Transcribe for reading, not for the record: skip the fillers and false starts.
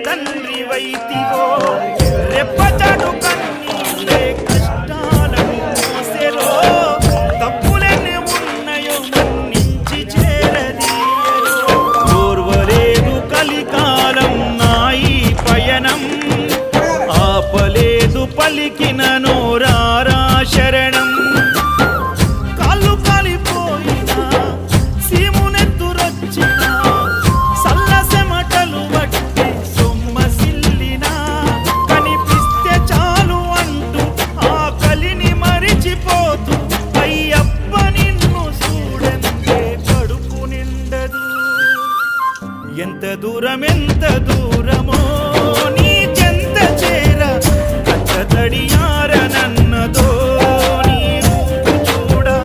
తండ్రి వైతివో రెప్పచాటు కన్నీళ్ళే కష్టాలను మోసెరో తప్పులెన్ని ఉన్నాయో మన్నించి చేరదీయరో ఓర్వలేదు కలికాలం నాయి పయనం ఆపలేదు పలికిన నోరారా శరణం కాళ్ళు కాలిపోయినా సీమునెత్తురొచ్చినా సల్లసెమటలు బట్టి సొమ్మసిల్లినా కనిపిస్తే చాలు అంటూ ఆ కలిని మరిచిపోతూ అయ్యప్ప నిన్ను చూడంతే కడుపు నిండదు ఎంత దూరం